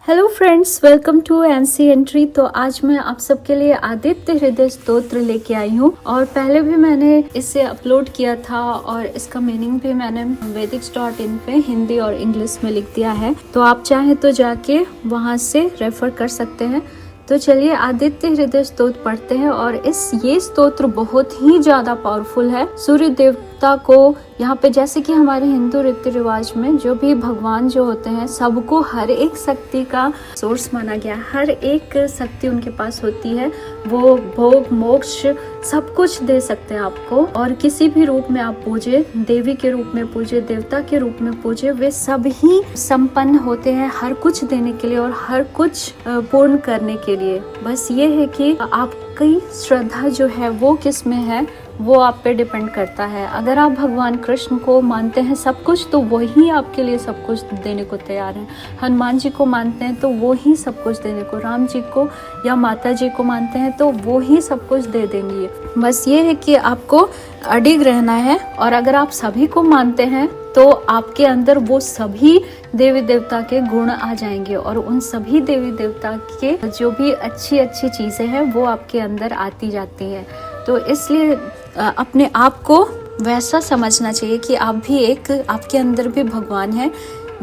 Hello friends, welcome to NC entry. तो आज मैं आप सबके लिए आदित्य हृदय स्तोत्र लेके आई हूँ और पहले भी मैंने इसे अपलोड किया था और इसका मीनिंग भी मैंने Vedics.in पे हिंदी और इंग्लिश में लिख दिया है, तो आप चाहें तो जाके वहाँ से रेफर कर सकते हैं। तो चलिए आदित्य हृदय स्तोत्र पढ़ते हैं। और ये स्तोत्र बहुत ही ज्यादा पावरफुल है। सूर्य देवता को यहाँ पे, जैसे कि हमारे हिंदू रीति रिवाज में जो भी भगवान जो होते हैं सबको हर एक शक्ति का सोर्स माना गया है। हर एक शक्ति उनके पास होती है। वो भोग मोक्ष सब कुछ दे सकते हैं आपको, और किसी भी रूप में आप पूजे, देवी के रूप में पूजे, देवता के रूप में पूजे, वे सब ही संपन्न होते हैं हर कुछ देने के लिए और हर कुछ पूर्ण करने के लिए। बस ये है कि आपकी श्रद्धा जो है वो किस में है, वो आप पे डिपेंड करता है। अगर आप भगवान कृष्ण को मानते हैं सब कुछ, तो वही आपके लिए सब कुछ देने को तैयार है। हनुमान जी को मानते हैं तो वो ही सब कुछ देने को, राम जी को या माता जी को मानते हैं तो वो ही सब कुछ दे देंगे। बस ये है कि आपको अडिग रहना है। और अगर आप सभी को मानते हैं तो आपके अंदर वो सभी देवी देवता के गुण आ जाएंगे और उन सभी देवी देवता के जो भी अच्छी अच्छी चीजें हैं वो आपके अंदर आती जाती हैं। तो इसलिए अपने आप को वैसा समझना चाहिए कि आप भी आपके अंदर भी भगवान है,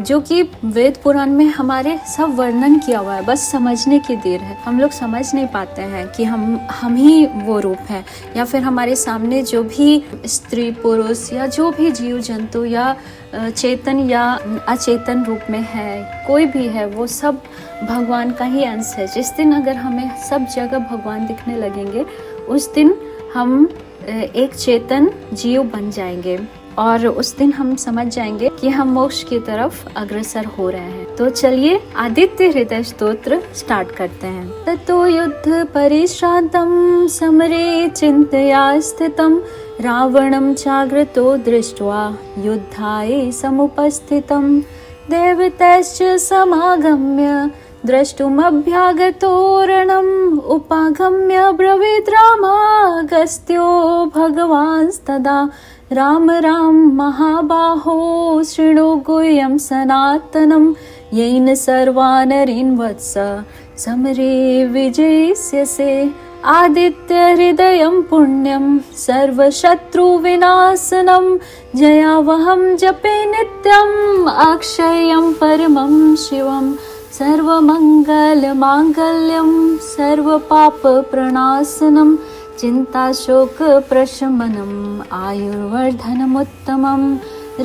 जो कि वेद पुराण में हमारे सब वर्णन किया हुआ है। बस समझने की देर है। हम लोग समझ नहीं पाते हैं कि हम ही वो रूप है, या फिर हमारे सामने जो भी स्त्री पुरुष या जो भी जीव जंतु या चेतन या अचेतन रूप में है, कोई भी है, वो सब भगवान का ही अंश है। जिस दिन अगर हमें सब जगह भगवान दिखने लगेंगे, उस दिन हम एक चेतन जीव बन जाएंगे और उस दिन हम समझ जाएंगे कि हम मोक्ष की तरफ अग्रसर हो रहे हैं। तो चलिए आदित्य हृदय स्तोत्र स्टार्ट करते हैं। ततो युद्ध परिश्रांतम समरे चिंतया स्थितम रावणं चाग्रतो दृष्ट्वा युद्धाय समुपस्थितम देवतैश्च समागम्य द्रष्टुमभ्यागतो रणम् उपागम्य ब्रवीद् रामागस्त्यो भगवांस्तदा राम राम महाबाहो शृणु गुह्यं सनातनं येन सर्वानरीन् वत्स समरे विजयिष्यसे आदित्य हृदयं पुण्यं सर्वशत्रुविनाशनं जयावहं जपे नित्यं अक्षयं परमं शिवम् सर्वमंगल मांगल्यं सर्वपाप प्रणाशनं चिंताशोक प्रशमनम् आयुर्वर्धनमुत्तमं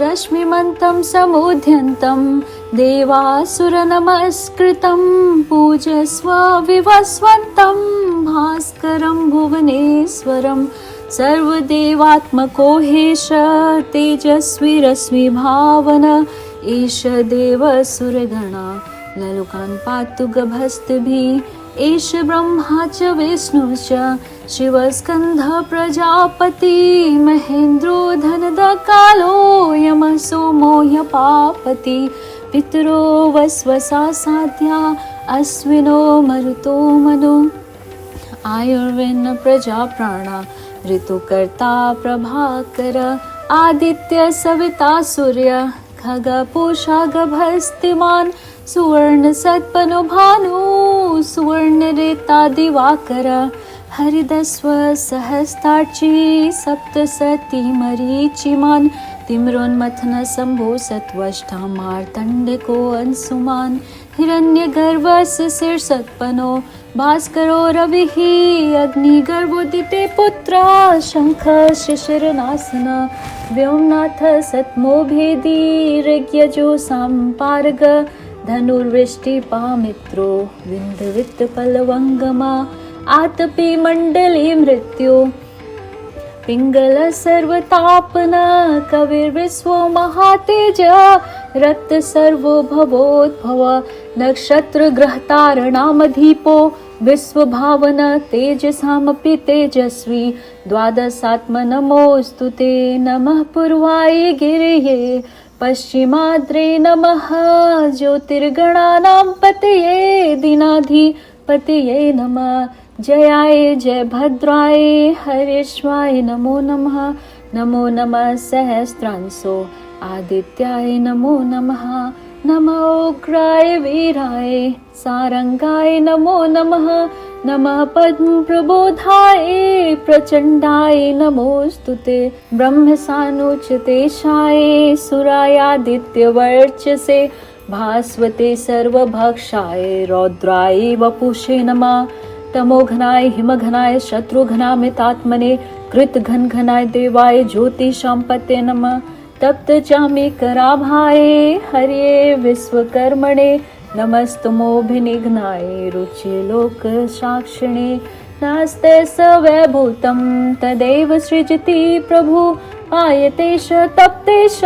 रश्मिमन्तं समुद्यन्तं देवासुर नमस्कृतं पूजस्व विवस्वन्तं भास्करं भुवनेश्वरं सर्वदेवात्मको हेश तेजस्वी रश्मि भावन एष देवसुरगणा ललुकान् पातु गभस्तिभिः एष ब्रह्मा च विष्णुश्च शिवस्कन्धः प्रजापति महेन्द्रो धनदकालो यमः सोमो ह्यपापति पितरो वस्वसा साध्या अश्विनो मरुतो मनो आयुर्वेन्न प्रजा प्राणा ऋतुकर्ता प्रभाकर आदित्य सविता सूर्य खग पूषा गभस्तिमान् सुवर्ण सत्पनो भानु सुवर्ण रेता दिवाकर हरिदस्व सहस्तार्ची सप्तसती मरीचिमान् तिम्रोन्मथन शम्भो सत्वष्टा मार्तण्डको अंशुमान् हिरण्यगर्भस्य शीर्षत्पनो भास्करो रविः अग्निगर्भोदिते पुत्र शंख शिशिरनासन व्योमनाथ सत्मो भेदी ऋग्यजो संपार्ग धनुर्वृष्टिपामित्रो विन्ध्यवित्तपलवङ्गमा आतपी मण्डली मृत्यु पिंगल सर्वतापन कविर्विश्वो महातेज रक्त सर्वो भवोद्भव नक्षत्र ग्रहतारणामधीपो विश्वभावन तेजसामपि तेजस्वी द्वादशात्म नमोस्तुते नमः पूर्वाय गिरये पश्चिमाद्रे नमः ज्योतिर्गणानां पतये दीनाधिपतये नमः जयाय जय भद्राय हरेश्वाय नमो नमः सहस्रांशो आदित्याय नमो नमः नमः उग्राय वीराय सारंगाय नमो नमः। नमः पद्म प्रबोधाय प्रचंडाय नमोस्तुते। ब्रह्म सानुचतेशाय सुरायादित्य वर्चसे भास्वते सर्वभक्षाय रौद्राय वपुषे नमः। तमोघनाय हिमघनाय शत्रुघ्नामितात्मने कृतघनघनाय देवाय ज्योतिषांपते नमः। तप्त चामी कराभाय हरे विश्वकर्मणे नमस्तमोभिनिघ्नाय रुचि लोक साक्षिणे। नास्ते स वैभूतं तदैव सृजति प्रभु आयतेश तप्तेश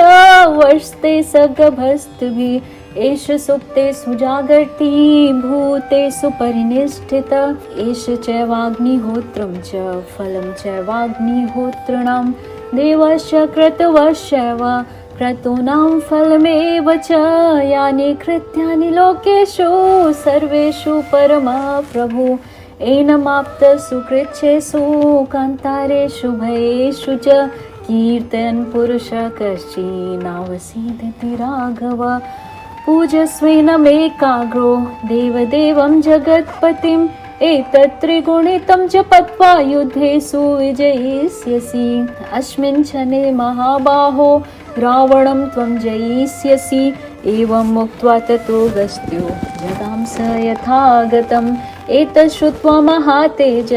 वर्षते स गभस्तभिः। एष सुप्ते सुजागर्ति भूतेषु परिनिष्ठित। एष चैवाग्निहोत्रं च फलं चैवाग्निहोतॄणां देवस्य क्रतवश्चैव क्रतूनां फलमेव च। यानि कृत्यानि लोकेषु सर्वेषु परमः प्रभु एनमाप्त सुकृच्छेषु कान्तारेषु भयेषु च कीर्तन पुरुष कश्चिन्नावसीदति राघव। पूजस्वेनमेकाग्रो देवदेवं जगत्पतिम् एतत् त्रिगुणितं च पत्वा युद्धेषु विजयिष्यसि। अस्मिन् क्षणे महाबाहो रावणं त्वं जयिष्यसि। एवम् उक्त्वा ततो गस्त्यो जगांस यथागतम्। एतत् श्रुत्वा महातेज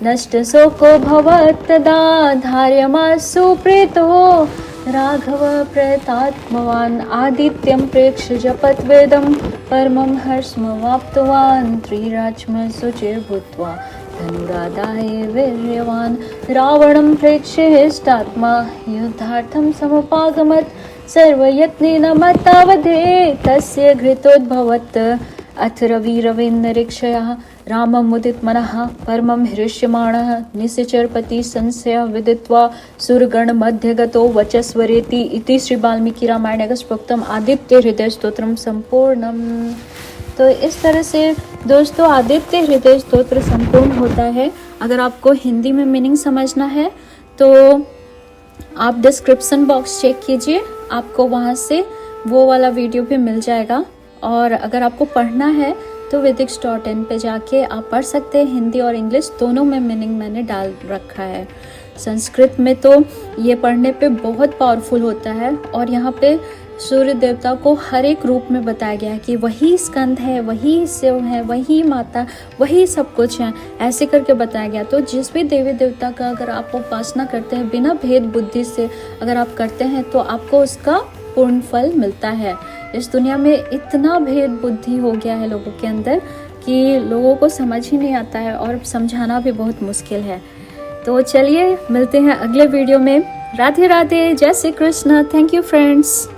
नष्टशोको भवत्तदा धार्यमासु प्रेतो राघव प्रतात्मवान्। आदित्यं प्रेक्ष्य जपद्वेदं परमं हर्षमवाप्तवान्। त्रिराज्यशुचिर्भूत्वा धनुरादाय वीर्यवान् रावणं प्रेक्ष्य हृष्टात्मा युद्धार्थं समुपागमत्। सर्वयत्नेन मत्तावधे तस्य घृतोद्भवत्। अथ रविरवीन्द्ररीक्षया राममुदितमनः परमं हृष्यमाणः निश्चरपति संशय विदित्वा सुरगणमध्यगतो वचस्वरेति। इति श्री वाल्मीकि रामायणे प्रोक्तम आदित्य हृदय स्तोत्रम संपूर्णम। तो इस तरह से दोस्तों आदित्य हृदय स्तोत्र संपूर्ण होता है। अगर आपको हिंदी में मीनिंग समझना है तो आप डिस्क्रिप्शन बॉक्स चेक कीजिए, आपको वहाँ से वो वाला वीडियो भी मिल जाएगा। और अगर आपको पढ़ना है तो Vedics.in पे जाके आप पढ़ सकते हैं। हिंदी और इंग्लिश दोनों में मीनिंग मैंने डाल रखा है। संस्कृत में तो ये पढ़ने पे बहुत पावरफुल होता है। और यहाँ पे सूर्य देवता को हर एक रूप में बताया गया है कि वही स्कंद है, वही शिव है, वही माता, वही सब कुछ है, ऐसे करके बताया गया। तो जिस भी देवी देवता का अगर आप उपासना करते हैं बिना भेद बुद्धि से अगर आप करते हैं तो आपको उसका पूर्ण फल मिलता है। इस दुनिया में इतना भेद बुद्धि हो गया है लोगों के अंदर कि लोगों को समझ ही नहीं आता है और समझाना भी बहुत मुश्किल है। तो चलिए मिलते हैं अगले वीडियो में। राधे राधे, जय Shri Krishna. Thank you friends.